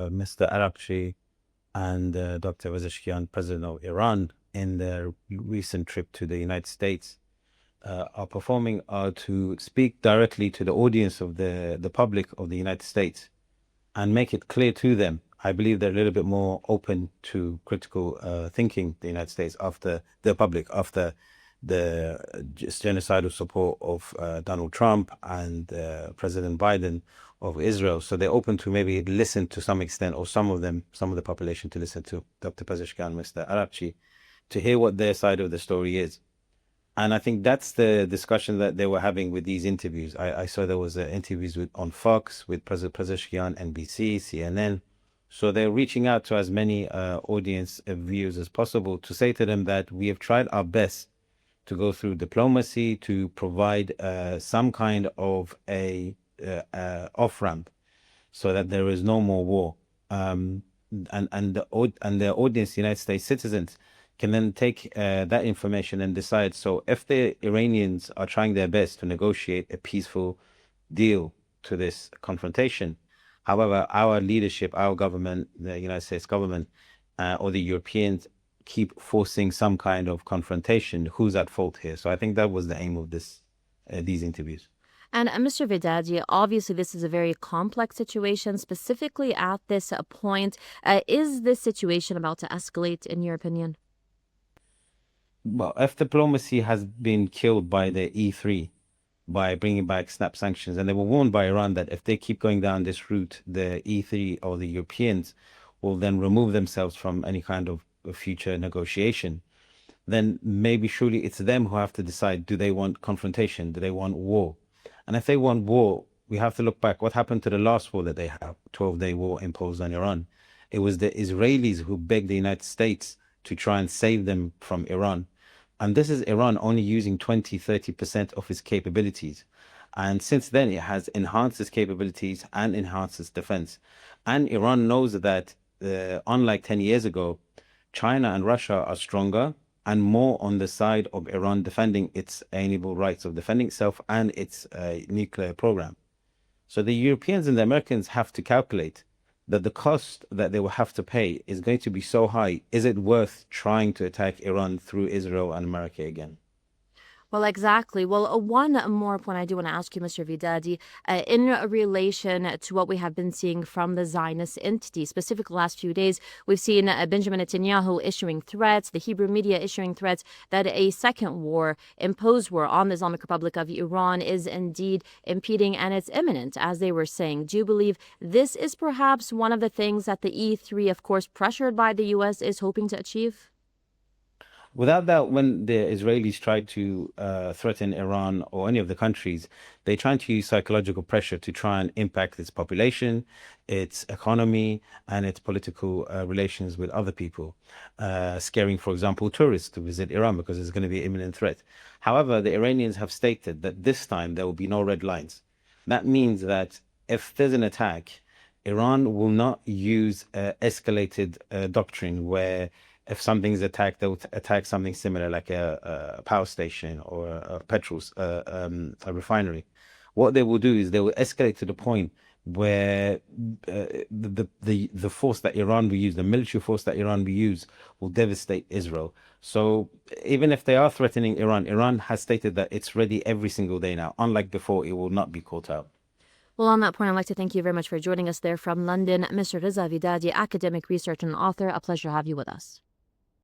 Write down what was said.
Mr. Arakchi and Dr. Pezeshkian, president of Iran, in their recent trip to the United States, are performing are to speak directly to the audience of the public of the United States and make it clear to them. I believe they're a little bit more open to critical thinking, the United States, after the public, after the genocidal support of Donald Trump and President Biden of Israel. So they're open to maybe listen to some extent, or some of them, some of the population, to listen to Dr. Pezeshkian, Mr. Arabchi, to hear what their side of the story is. And I think that's the discussion that they were having with these interviews. I saw there was interviews on Fox with President Pezeshkian, NBC, CNN. So they're reaching out to as many audience viewers as possible to say to them that we have tried our best to go through diplomacy to provide some kind of a off-ramp so that there is no more war. And the audience, United States citizens, can then take that information and decide. So if the Iranians are trying their best to negotiate a peaceful deal to this confrontation, however, our leadership, our government, the United States government, or the Europeans keep forcing some kind of confrontation, who's at fault here? So I think that was the aim of these interviews. And Mr. Vedadi, obviously this is a very complex situation, specifically at this point. Is this situation about to escalate, in your opinion? Well, if diplomacy has been killed by the E3 by bringing back snap sanctions, and they were warned by Iran that if they keep going down this route, the E3 or the Europeans will then remove themselves from any kind of future negotiation, then maybe surely it's them who have to decide, do they want confrontation? Do they want war? And if they want war, we have to look back. What happened to the last war that they had, 12-day war imposed on Iran? It was the Israelis who begged the United States to try and save them from Iran. And this is Iran only using 20-30% of its capabilities. And since then, it has enhanced its capabilities and enhanced its defense. And Iran knows that, unlike 10 years ago, China and Russia are stronger and more on the side of Iran defending its inalienable rights of defending itself and its nuclear program. So the Europeans and the Americans have to calculate that the cost that they will have to pay is going to be so high. Is it worth trying to attack Iran through Israel and America again? Well, exactly. Well, one more point I do want to ask you, Mr. Vedadi, in relation to what we have been seeing from the Zionist entity, specifically the last few days, we've seen Benjamin Netanyahu issuing threats, the Hebrew media issuing threats that a second war, imposed war on the Islamic Republic of Iran is indeed impeding and it's imminent, as they were saying. Do you believe this is perhaps one of the things that the E3, of course, pressured by the U.S., is hoping to achieve? Without that, when the Israelis try to threaten Iran or any of the countries, they try to use psychological pressure to try and impact its population, its economy, and its political relations with other people, scaring, for example, tourists to visit Iran because there's going to be an imminent threat. However, the Iranians have stated that this time there will be no red lines. That means that if there's an attack, Iran will not use escalated doctrine where if something's attacked, they'll attack something similar, like a power station or a refinery. What they will do is they will escalate to the point where the force that Iran will use, the military force that Iran will use, will devastate Israel. So even if they are threatening Iran, Iran has stated that it's ready every single day now. Unlike before, it will not be caught out. Well, on that point, I'd like to thank you very much for joining us there from London, Mr. Reza Vedadi, academic researcher and author. A pleasure to have you with us.